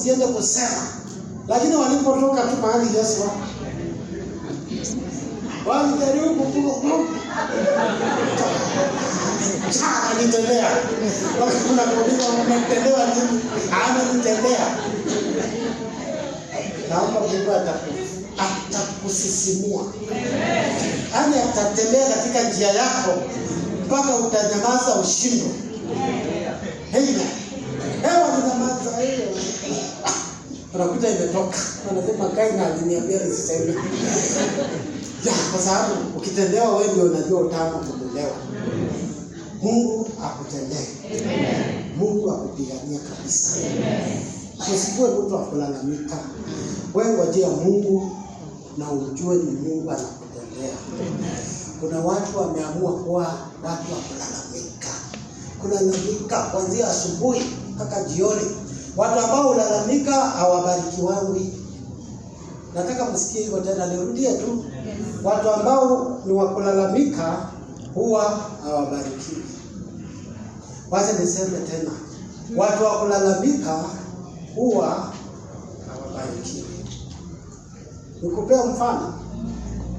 usiende kusema. Lakini walipotoka tu mahali Yesu walijaribu kufunga nitendea. Kuna kuuliza umetendea nini? Nitendea. Naomba Mungu atakusisimua. Yaani atatembea katika njia yako mpaka utanyamaza ushindo. Amen. Hewa inamaza hiyo. Unakuta imetoka. Anasema Kaina aliniambia nisiseme. Kwa sababu ukitendewa wewe ndio unajua utamu kutendewa. Mungu akutendee. Mungu akupigania kabisa. Usikuwe mtu wa kulalamika. Wewe ngojea Mungu na ujue ni Mungu anakutendea. Kuna watu wameamua kuwa watu wa kulalamika. Kulalamika kuanzia asubuhi mpaka jioni. Watu ambao ulalamika hawabarikiwi. Nataka msikie hivyo tena, nirudie tu. Watu ambao ni wa kulalamika huwa hawabarikiwi. Wacha niseme tena. Watu wa kulalamika huwa hawabarikiwi. Nikupea mfano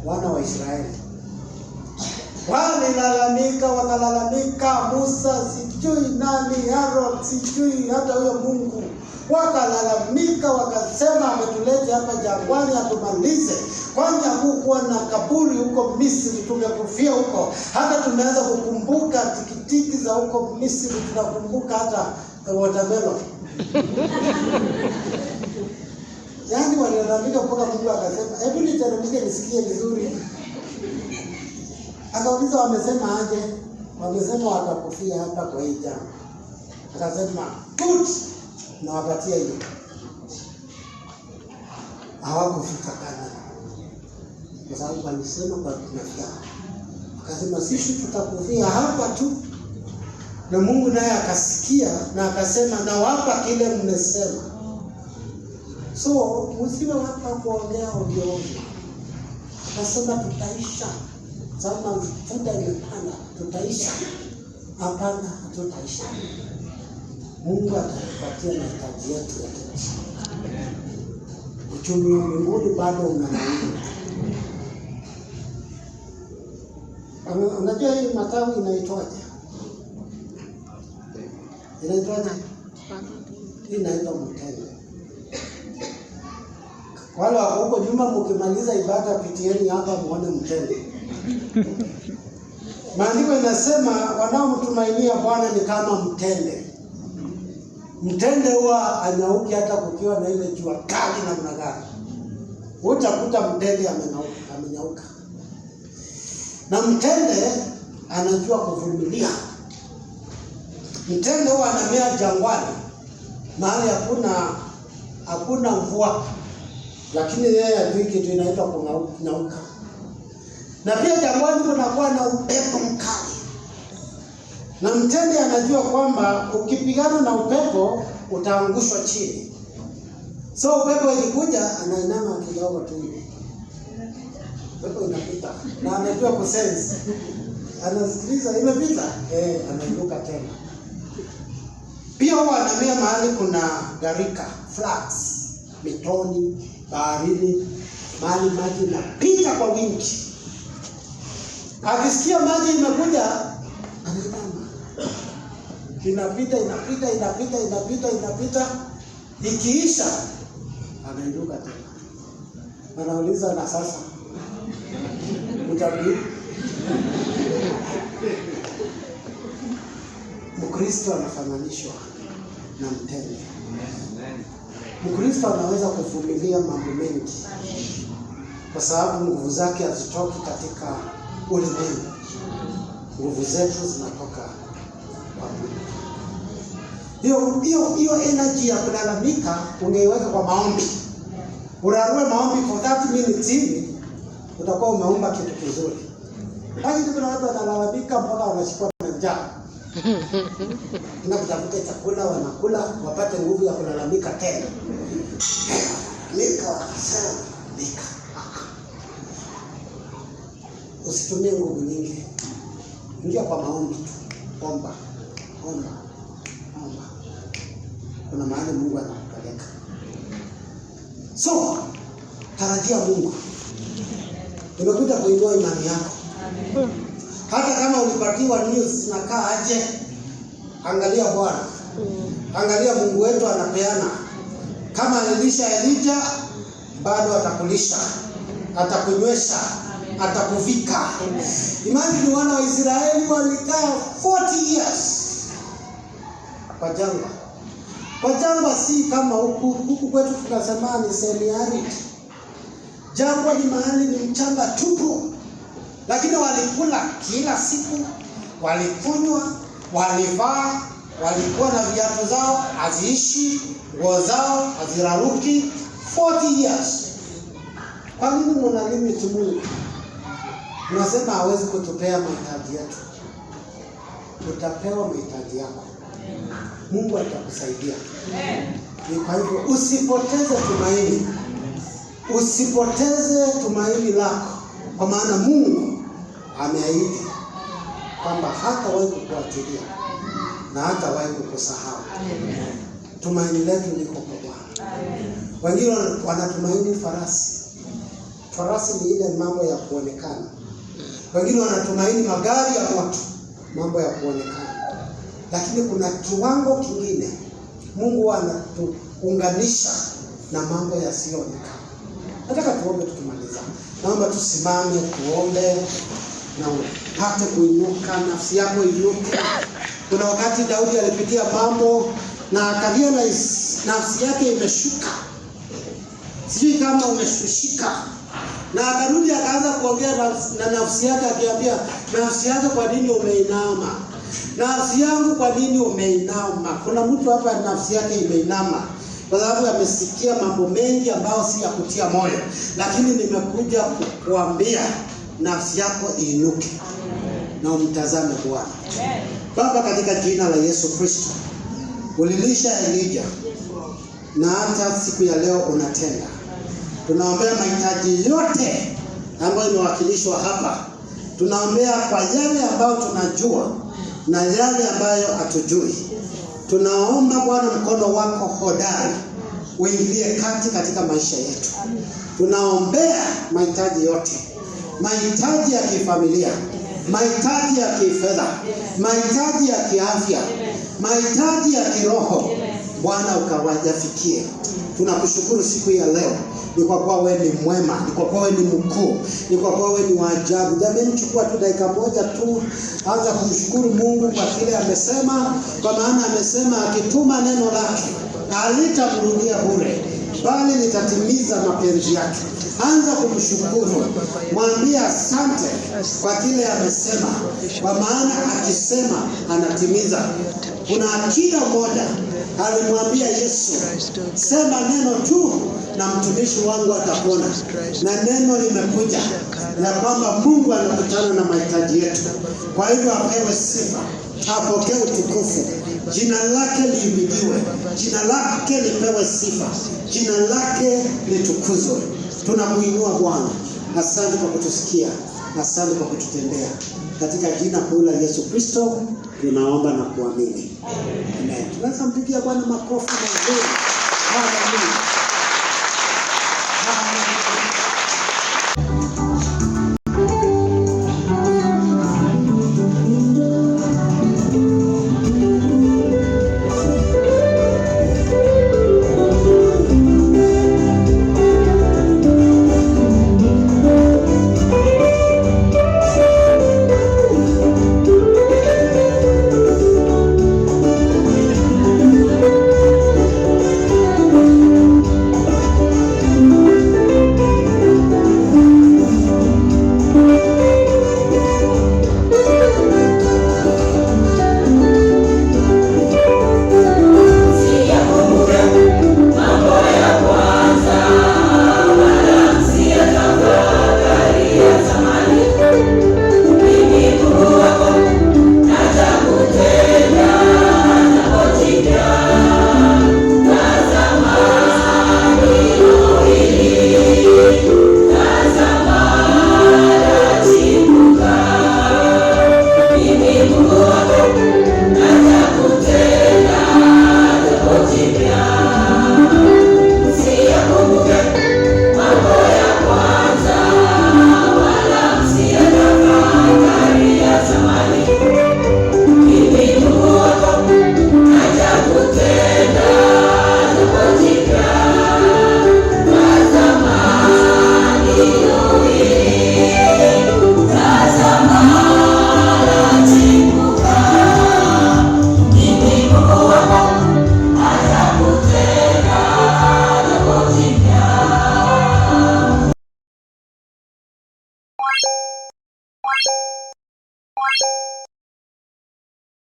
wana wa Israeli. Wanalalamika Musa sijui nani Aaron sijui hata huyo Mungu. Wakalalamika wakasema ametuleta hapa jangwani atumalize. Kwani hakukuwa na kaburi huko Misri tungekufia huko. Hata tumeanza kukumbuka tikitiki za huko Misri tunakumbuka hata watermelon. Yaani walilalamika mpaka Mungu akasema, "Hebu niteremke nisikie vizuri." Akauliza wamesema aje? Wamesema watakufia hapa kwa hii jangwa. Akasema, "Good." Na wapatia hiyo. Hawakufika Kanaani. Kwa sababu walisema kwa tunafia. Akasema sisi tutakufia hapa tu. Na Mungu naye akasikia na akasema nawapa kile mmesema. So, msiwe hapa kuongea ovyo ovyo. Akasema tutaisha. Sama futa imepanda, tutaisha. Hapana, tutaisha. Mungu atatupatia mahitaji yetu ya kila siku. Uchumi wa mbinguni bado unanawiri. Unajua hii matawi inaitwaje? Inaitwaje? Hii inaitwa mtende. Wale wako huko nyuma mkimaliza ibada pitieni hapa muone mtende. Maandiko inasema wanaomtumainia Bwana ni kama mtende. Mtende huwa anyauki hata kukiwa na ile jua kali namna gani. Utakuta mtende amenyauka. Na mtende anajua kuvumilia. Mtende huwa anamea jangwani. Mahali hakuna mvua. Lakini yeye ajui kitu inaitwa kunyauka. Na pia jangwani kunakuwa na upepo mkali. Na mtende anajua kwamba ukipigana na upepo utaangushwa chini. So upepo ikikuja anainama kidogo tu hivi. Upepo inapita na anajua kusense. Anasikiliza imepita, anainuka tena. Pia huwa anamea mahali kuna gharika, floods, mitoni, baharini, mahali maji inapita kwa wingi. Akisikia maji imekuja anainama. Inapita. Ikiisha anainuka tena. Anauliza na sasa utabii. Mkristo anafananishwa na mtende. Mkristo anaweza kuvumilia mambo mengi kwa sababu nguvu zake hazitoki katika ulimwengu. Nguvu zetu zinatoka kwa Mungu. Hiyo energy ya kulalamika ungeiweka kwa maombi. Urarue maombi for 30 minutes hivi utakuwa umeomba kitu kizuri. Lakini kuna watu wanalalamika mpaka wanashikwa na njaa. Tunatafuta chakula wanakula wapate nguvu ya kulalamika tena. Nika. Usitumie nguvu nyingi. Ingia kwa maombi tu. Omba. Kuna mahali Mungu anakupeleka. So tarajia Mungu. Nimekuja kuinua imani yako. Hata kama ulipatiwa news zinakaa aje, angalia Bwana. Angalia Mungu wetu anapeana. Kama alilisha Elijah, bado atakulisha, atakunywesha, atakuvika. Imagine wana wa Israeli walikaa 40 years kwa jangwa. Kwa jangwa si kama huku kwetu tunasema ni semi-arid. Jangwa ni mahali ni mchanga tupu. Lakini walikula kila siku, walikunywa, walivaa, walikuwa na viatu zao haziishi, nguo zao haziraruki 40 years. Kwa nini mna limit Mungu? Unasema hawezi kutupea mahitaji yetu. Utapewa mahitaji yako. Mungu atakusaidia. Ni kwa hivyo usipoteze tumaini. Usipoteze tumaini lako. Kwa maana Mungu ameahidi kwamba hatawahi kukuachilia na hatawahi kukusahau. Tumaini letu liko kwa Bwana. Wengine wanatumaini farasi. Farasi ni ile mambo ya kuonekana. Wengine wanatumaini magari ya moto, mambo ya kuonekana. Lakini kuna kiwango kingine Mungu anatuunganisha na mambo yasiyoonekana. Nataka tuombe tukimaliza. Naomba tusimame tuombe na upate kuinuka, nafsi yako inuke. Kuna wakati Daudi alipitia mambo na akarealize nafsi yake imeshuka. Sijui kama umeshushika. Na akarudi akaanza kuongea na nafsi yake akiambia, nafsi yako kwa nini umeinama? Nafsi yangu kwa nini umeinama? Kuna mtu hapa nafsi yake imeinama kwa sababu amesikia mambo mengi ambayo si ya kutia moyo. Lakini nimekuja kukuambia nafsi yako iinuke na umtazame Bwana. Baba, katika jina la Yesu Kristo, ulilisha Elijah na hata siku ya leo unatenda. Tunaombea mahitaji yote ambayo imewakilishwa hapa. Tunaombea kwa yale ambayo tunajua na yale ambayo hatujui. Tunaomba Bwana mkono wako hodari uingilie kati katika maisha yetu. Tunaombea mahitaji yote. Mahitaji ya kifamilia, mahitaji ya kifedha, mahitaji ya kiafya, mahitaji ya kiroho. Bwana ukawajafikie. Tunakushukuru siku ya leo. Ni kwa kuwa wewe ni mwema, ni kwa kuwa wewe ni mkuu, ni kwa kuwa wewe ni wa ajabu. Jamani, chukua tu dakika moja tu, anza kumshukuru Mungu kwa kile amesema, kwa maana amesema akituma neno lake halitamrudia bure, bali litatimiza mapenzi yake. Anza kumshukuru, mwambie asante kwa kile amesema, kwa maana akisema anatimiza. Kuna akida moja alimwambia Yesu, sema neno tu na mtumishi wangu atapona. Na neno limekuja na kwamba Mungu anakutana na mahitaji yetu. Kwa hivyo apewe sifa, apokee utukufu. Jina lake lihimidiwe, jina lake lipewe sifa, jina lake litukuzwe. Tunamuinua Bwana. Asante kwa kutusikia, asante kwa kututendea. Katika jina kuu la Yesu Kristo tunaomba na kuamini. Amen. Tunaweza mpigia Bwana makofi mazuri. Haleluya.